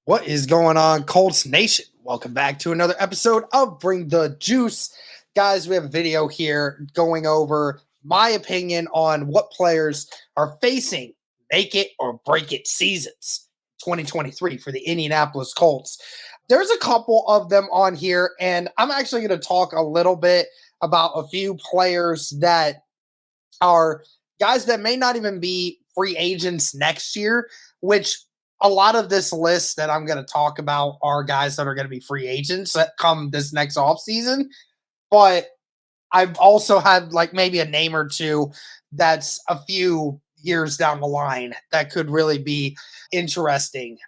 What is going on, Colts Nation? Welcome back to another episode of Bring the Juice. Guys, we have a video here going over my opinion on what players are facing make it or break it seasons 2023 for the Indianapolis Colts. There's a couple of them on here, and I'm actually going to talk a little bit about a few players that are guys that may not even be free agents next year, which a lot of this list that I'm going to talk about are guys that are going to be free agents that come this next offseason. But I've also had like maybe a name or two that's a few years down the line that could really be interesting.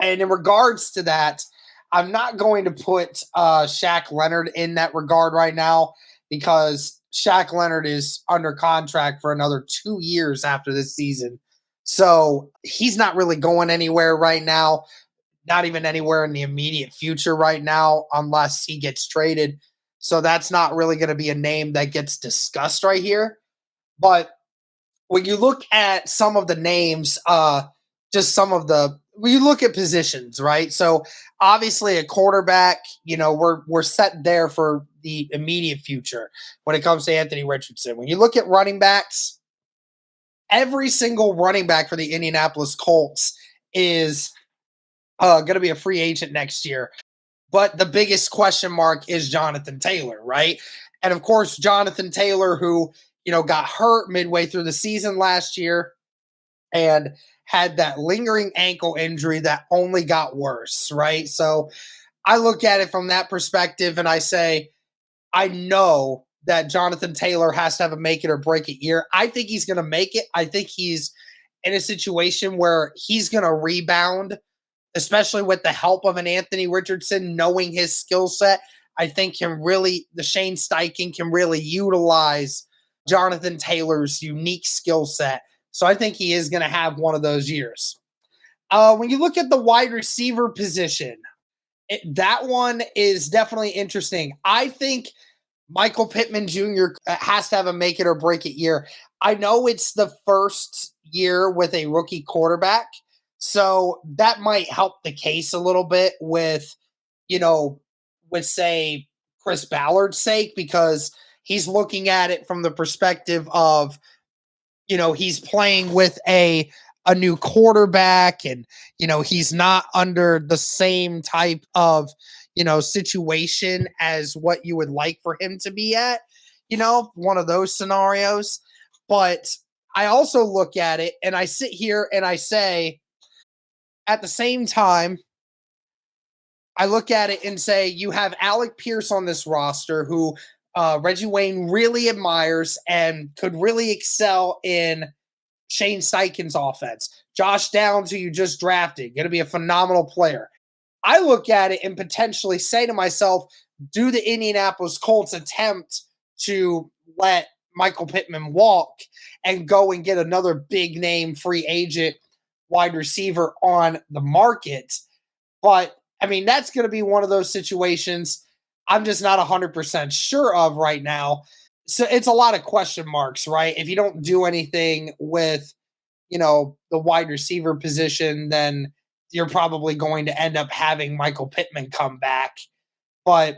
And in regards to that, I'm not going to put Shaq Leonard in that regard right now because Shaq Leonard is under contract for another 2 years after this season. So he's not really going anywhere right now, not even anywhere in the immediate future right now, unless he gets traded. So that's not really going to be a name that gets discussed right here. But when you look at some of the names, just some of the when you look at positions, right? So obviously a quarterback, we're set there for the immediate future when it comes to Anthony Richardson. When you look at running backs, every single running back for the Indianapolis Colts is going to be a free agent next year. But the biggest question mark is Jonathan Taylor, right? And of course, Jonathan Taylor, who got hurt midway through the season last year and had that lingering ankle injury that only got worse, right? So I look at it from that perspective and I say, I know that Jonathan Taylor has to have a make it or break it year. I think he's going to make it. I think he's in a situation where he's going to rebound, especially with the help of an Anthony Richardson, knowing his skill set. I think the Shane Steichen can really utilize Jonathan Taylor's unique skill set. So I think he is going to have one of those years. When you look at the wide receiver position, that one is definitely interesting. I think Michael Pittman Jr. has to have a make it or break it year. I know it's the first year with a rookie quarterback, so that might help the case a little bit with, say, Chris Ballard's sake, because he's looking at it from the perspective of, he's playing with a new quarterback and, he's not under the same type of, situation as what you would like for him to be at, one of those scenarios. But I also look at it and I sit here and I say, at the same time, I look at it and say, you have Alec Pierce on this roster who Reggie Wayne really admires and could really excel in Shane Steichen's offense. Josh Downs, who you just drafted, going to be a phenomenal player. I look at it and potentially say to myself, do the Indianapolis Colts attempt to let Michael Pittman walk and go and get another big name free agent wide receiver on the market? But I mean, that's going to be one of those situations I'm just not 100% sure of right now. So it's a lot of question marks, right? If you don't do anything with, the wide receiver position, then you're probably going to end up having Michael Pittman come back. But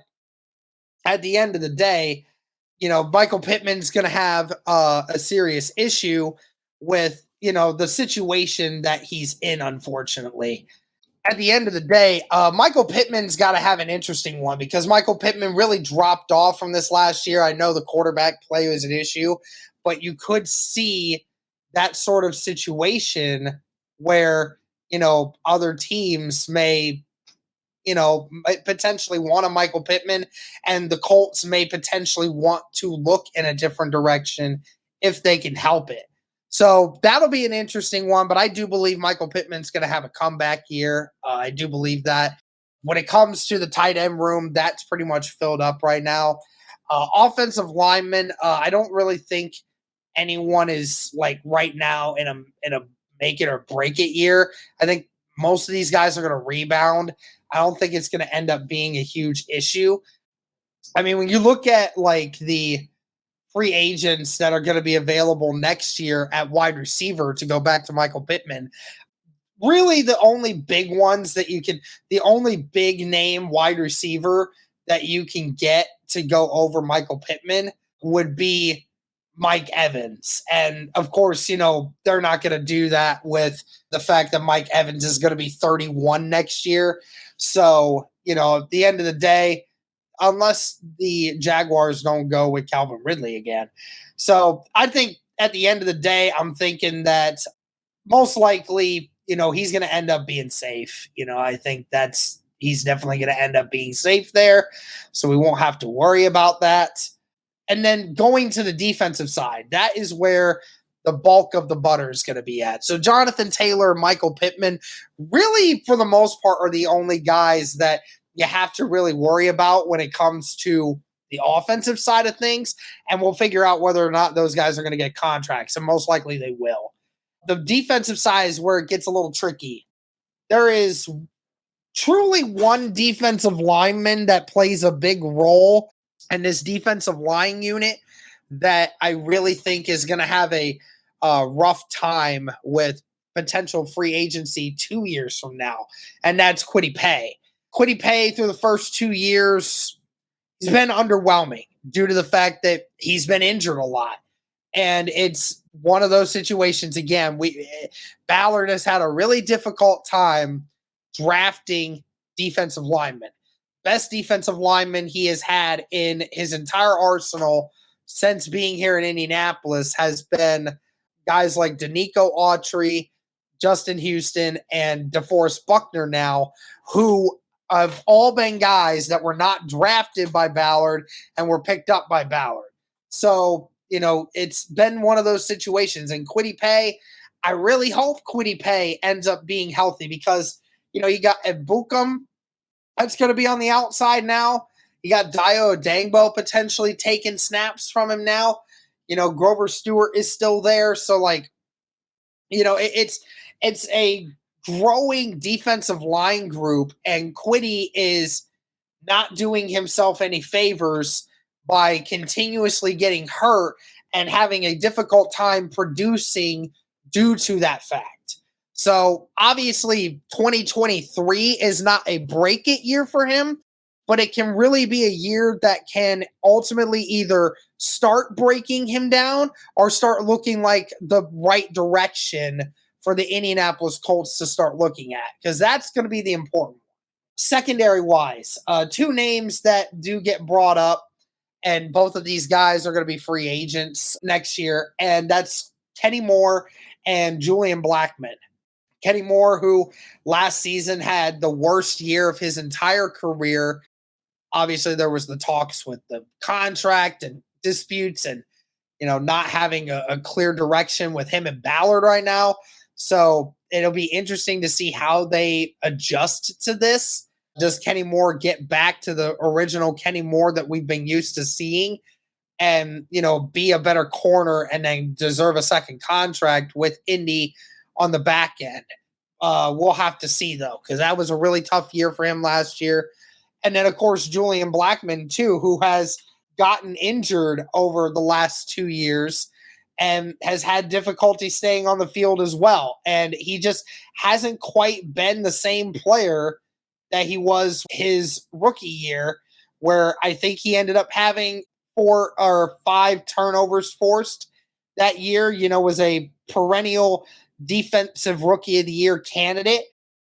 at the end of the day, Michael Pittman's going to have a serious issue with, the situation that he's in, unfortunately. At the end of the day, Michael Pittman's got to have an interesting one because Michael Pittman really dropped off from this last year. I know the quarterback play was an issue, but you could see that sort of situation where, other teams may, potentially want a Michael Pittman, and the Colts may potentially want to look in a different direction if they can help it. So that'll be an interesting one, but I do believe Michael Pittman's going to have a comeback year. I do believe that. When it comes to the tight end room, that's pretty much filled up right now. Offensive linemen, I don't really think anyone is like right now in a make it or break it year. I think most of these guys are going to rebound. I don't think it's going to end up being a huge issue. I mean, when you look at like the free agents that are going to be available next year at wide receiver, to go back to Michael Pittman, really the only big ones that the only big name wide receiver that you can get to go over Michael Pittman would be Mike Evans. And of course, they're not going to do that with the fact that Mike Evans is going to be 31 next year. So, at the end of the day, unless the Jaguars don't go with Calvin Ridley again. So I think at the end of the day, I'm thinking that most likely, he's going to end up being safe. I think he's definitely going to end up being safe there. So we won't have to worry about that. And then going to the defensive side, that is where the bulk of the butter is going to be at. So Jonathan Taylor, Michael Pittman, really for the most part are the only guys that you have to really worry about when it comes to the offensive side of things. And we'll figure out whether or not those guys are going to get contracts. And most likely they will. The defensive side is where it gets a little tricky. There is truly one defensive lineman that plays a big role in this defensive line unit that I really think is going to have a rough time with potential free agency 2 years from now, and that's Quitty Payne. Quitty Payne, through the first 2 years, he's been underwhelming due to the fact that he's been injured a lot. And it's one of those situations, again, Ballard has had a really difficult time drafting defensive linemen. Best defensive lineman he has had in his entire arsenal since being here in Indianapolis has been guys like Danico Autry, Justin Houston, and DeForest Buckner now, who have all been guys that were not drafted by Ballard and were picked up by Ballard. So, it's been one of those situations. And Quitty Payne, I really hope Quitty Payne ends up being healthy because, you got Ebukum that's going to be on the outside now. You got Dio Odangbo potentially taking snaps from him now. Grover Stewart is still there. So, it's a growing defensive line group, and Quitty is not doing himself any favors by continuously getting hurt and having a difficult time producing due to that fact. So obviously 2023 is not a break it year for him, but it can really be a year that can ultimately either start breaking him down or start looking like the right direction for the Indianapolis Colts to start looking at, because that's going to be the important one. Secondary wise, two names that do get brought up, and both of these guys are going to be free agents next year, and that's Kenny Moore and Julian Blackman. Kenny Moore, who last season had the worst year of his entire career. Obviously, there was the talks with the contract and disputes and, not having a clear direction with him and Ballard right now. So it'll be interesting to see how they adjust to this. Does Kenny Moore get back to the original Kenny Moore that we've been used to seeing and, be a better corner and then deserve a second contract with Indy on the back end? We'll have to see, though, because that was a really tough year for him last year. And then, of course, Julian Blackman, too, who has gotten injured over the last 2 years and has had difficulty staying on the field as well. And he just hasn't quite been the same player that he was his rookie year, where I think he ended up having 4 or 5 turnovers forced that year, was a perennial defensive rookie of the year candidate.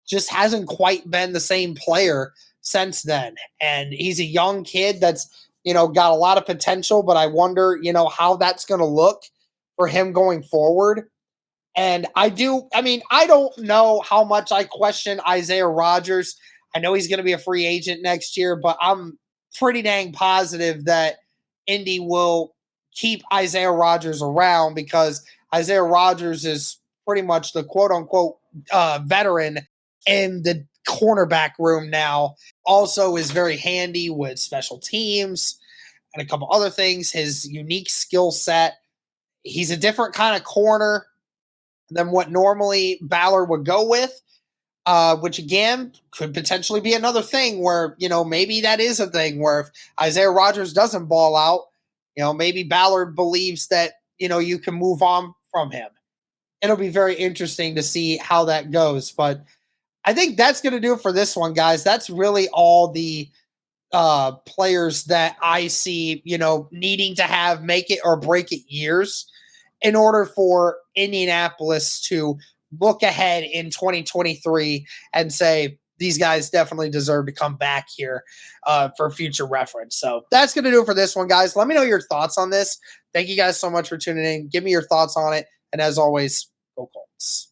Just hasn't quite been the same player since then. And he's a young kid that's, got a lot of potential, but I wonder, how that's going to look for him going forward. And I don't know how much I question Isaiah Rodgers. I know he's going to be a free agent next year, but I'm pretty dang positive that Indy will keep Isaiah Rodgers around because Isaiah Rodgers is pretty much the quote-unquote veteran in the cornerback room now. Also is very handy with special teams and a couple other things. His unique skill set. He's a different kind of corner than what normally Ballard would go with, which, again, could potentially be another thing where, maybe that is a thing where if Isaiah Rodgers doesn't ball out, maybe Ballard believes that, you can move on from him. it'll be very interesting to see how that goes. But I think that's going to do it for this one, guys. That's really all the players that I see, needing to have make it or break it years in order for Indianapolis to look ahead in 2023 and say, these guys definitely deserve to come back here for future reference. So that's going to do it for this one, guys. Let me know your thoughts on this. Thank you guys so much for tuning in. Give me your thoughts on it. And as always, go Colts.